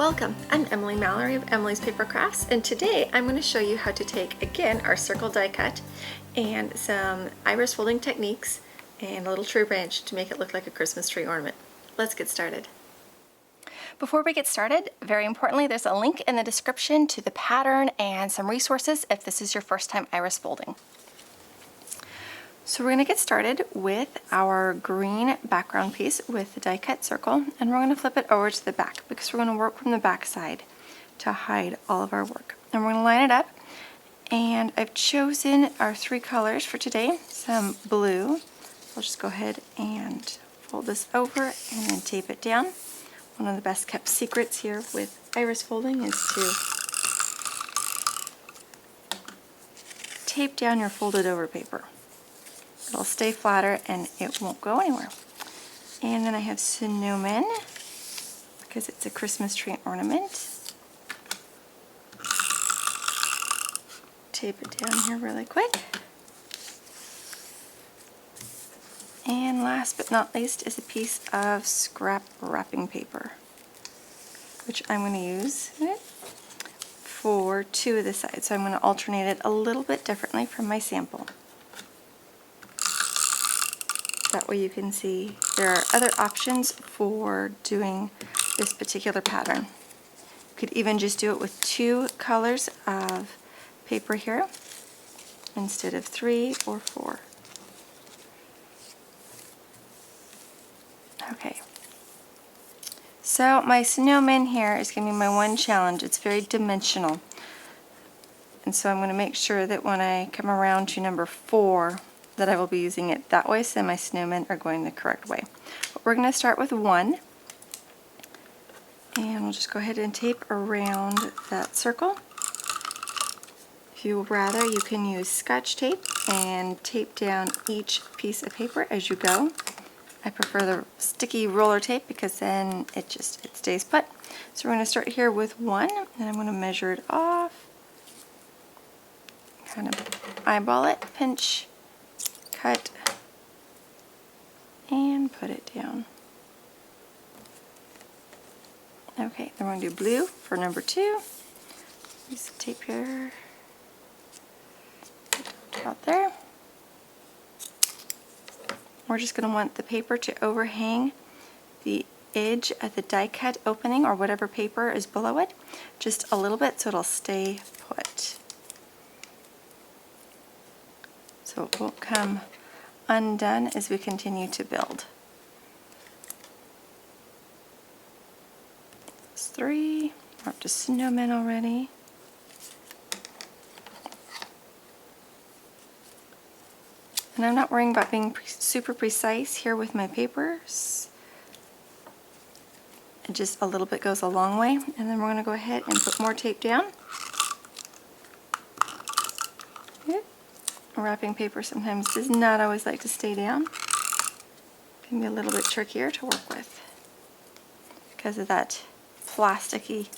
Welcome, I'm Emily Mallory of Emily's Papercrafts, and today I'm going to show you how to take, again, our circle die cut and some iris folding techniques and a little tree branch to make it look like a Christmas tree ornament. Let's get started. Before we get started, very importantly, there's a link in the description to the pattern and some resources if this is your first time iris folding. So we're going to get started with our green background piece with the die cut circle, and we're going to flip it over to the back because we're going to work from the back side to hide all of our work. And we're going to line it up, and I've chosen our three colors for today, some blue. I'll just go ahead and fold this over and then tape it down. One of the best kept secrets here with iris folding is to tape down your folded over paper. It'll stay flatter and it won't go anywhere. And then I have snowmen because it's a Christmas tree ornament. Tape it down here really quick. And last but not least is a piece of scrap wrapping paper, which I'm going to use for two of the sides. So I'm going to alternate it a little bit differently from my sample. That way you can see there are other options for doing this particular pattern. You could even just do it with two colors of paper here instead of 3 or 4. Okay, so my snowman here is going to be my one challenge. It's very dimensional, and so I'm going to make sure that when I come around to number 4 that I will be using it that way, so my snowmen are going the correct way. But we're going to start with 1, and we'll just go ahead and tape around that circle. If you would rather, you can use Scotch tape and tape down each piece of paper as you go. I prefer the sticky roller tape because then it stays put. So we're going to start here with 1, and I'm going to measure it off, kind of eyeball it, pinch, cut, and put it down. Okay, then we're going to do blue for number 2. Use the tape here, about there. We're just going to want the paper to overhang the edge of the die cut opening or whatever paper is below it, just a little bit so it'll stay put. So it won't come undone as we continue to build. That's 3. We're up to snowmen already. And I'm not worrying about being super precise here with my papers. And just a little bit goes a long way. And then we're going to go ahead and put more tape down. Wrapping paper sometimes does not always like to stay down. It can be a little bit trickier to work with because of that plasticky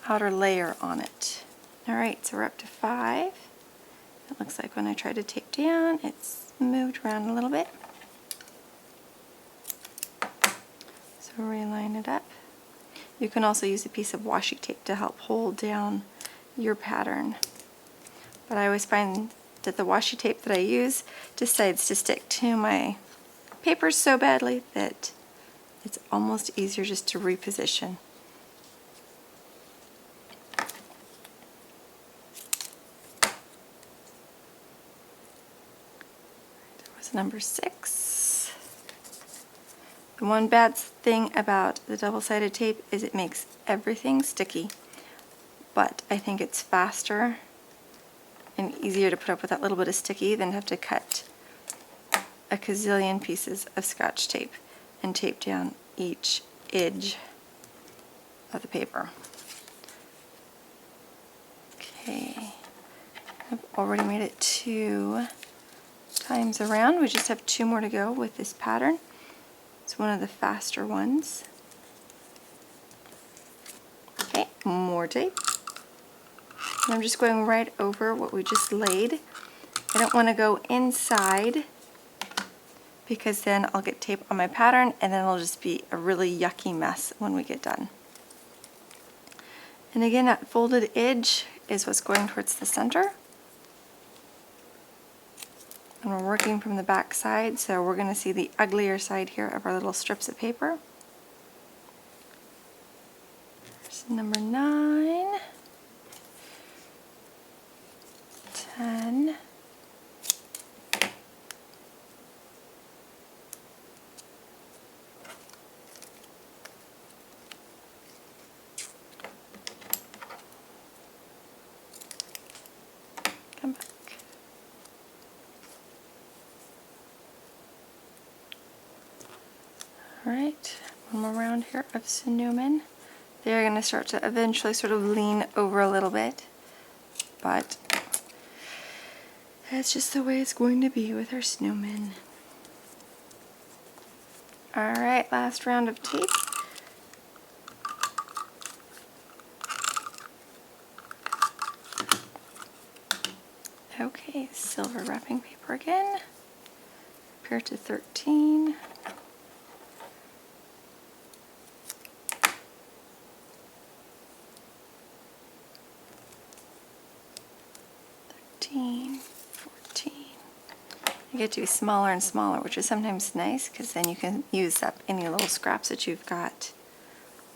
outer layer on it. Alright, so we're up to 5. It looks like when I try to tape down, it's moved around a little bit. So reline it up. You can also use a piece of washi tape to help hold down your pattern. But I always find that the washi tape that I use decides to stick to my papers so badly that it's almost easier just to reposition. That was number 6. The one bad thing about the double-sided tape is it makes everything sticky, but I think it's faster and easier to put up with that little bit of sticky than have to cut a gazillion pieces of Scotch tape and tape down each edge of the paper. Okay, I've already made it 2 times around. We just have 2 more to go with this pattern. It's one of the faster ones. Okay, more tape. And I'm just going right over what we just laid. I don't want to go inside because then I'll get tape on my pattern and then it'll just be a really yucky mess when we get done. And again, that folded edge is what's going towards the center. And we're working from the back side, so we're going to see the uglier side here of our little strips of paper. There's number 9, 10, come back. Alright, one more round here of snowmen. They're going to start to eventually sort of lean over a little bit, but that's just the way it's going to be with our snowmen. Alright, last round of tape. Okay, silver wrapping paper again. Up here to 13. 14. You get to be smaller and smaller, which is sometimes nice because then you can use up any little scraps that you've got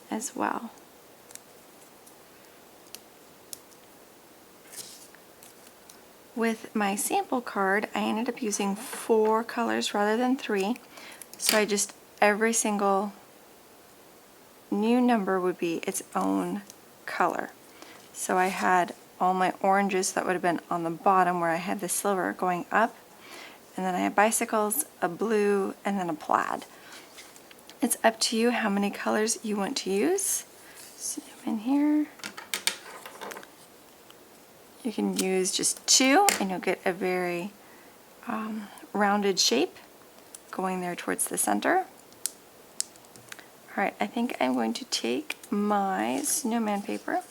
as well. With my sample card, I ended up using 4 colors rather than 3. So I just, every single new number would be its own color. So I had all my oranges that would have been on the bottom where I had the silver going up. And then I have bicycles, a blue, and then a plaid. It's up to you how many colors you want to use. Zoom in here. You can use just 2 and you'll get a very rounded shape going there towards the center. Alright, I think I'm going to take my snowman paper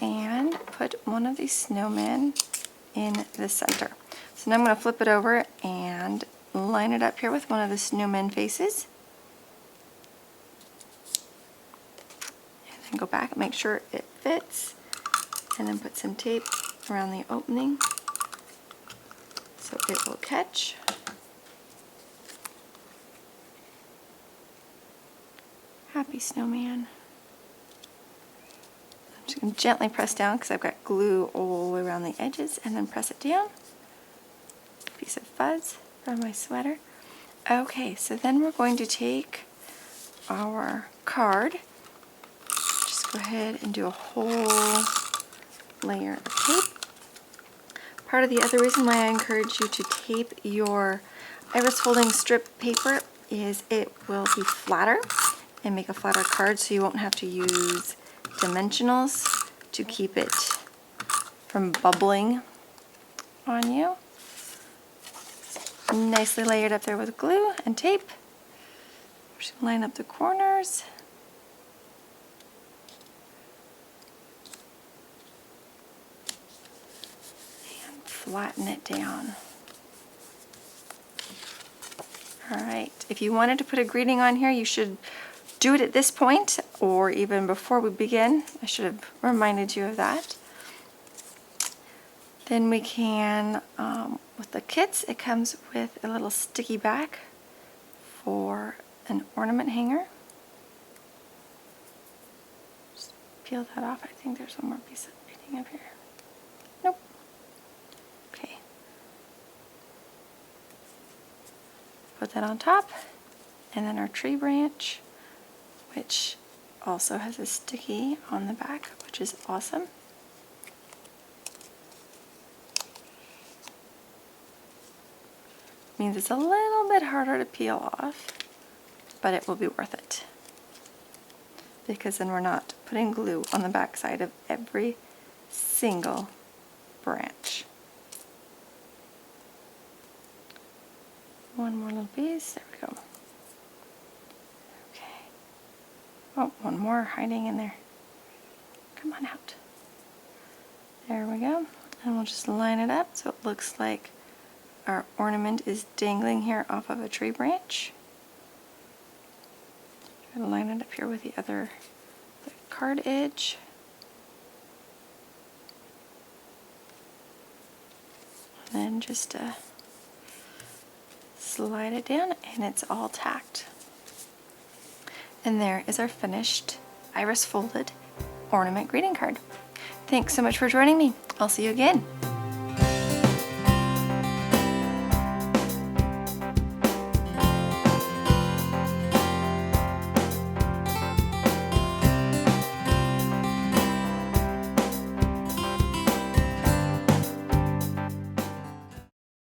and put one of these snowmen in the center. So now I'm going to flip it over and line it up here with one of the snowman faces. And then go back and make sure it fits. And then put some tape around the opening so it will catch. Happy snowman. I'm just going to gently press down because I've got glue all the way around the edges, and then press it down. Piece of fuzz from my sweater. Okay, so then we're going to take our card. Just go ahead and do a whole layer of tape. Part of the other reason why I encourage you to tape your iris folding strip paper is it will be flatter and make a flatter card, so you won't have to use dimensionals to keep it from bubbling on you. Nicely layered up there with glue and tape. Just line up the corners. Flatten it down. Alright, if you wanted to put a greeting on here, you should do it at this point or even before we begin. I should have reminded you of that. Then we can, with the kits, it comes with a little sticky back for an ornament hanger. Just peel that off. I think there's one more piece of writing up here. Nope. Okay. Put that on top, and then our tree branch, which also has a sticky on the back, which is awesome. Means it's a little bit harder to peel off, but it will be worth it, because then we're not putting glue on the back side of every single branch. One more little piece, there we go. Okay. Oh, one more hiding in there. Come on out. There we go. And we'll just line it up so it looks like our ornament is dangling here off of a tree branch. Try to line it up here with the card edge. And then just slide it down and it's all tacked. And there is our finished iris folded ornament greeting card. Thanks so much for joining me. I'll see you again.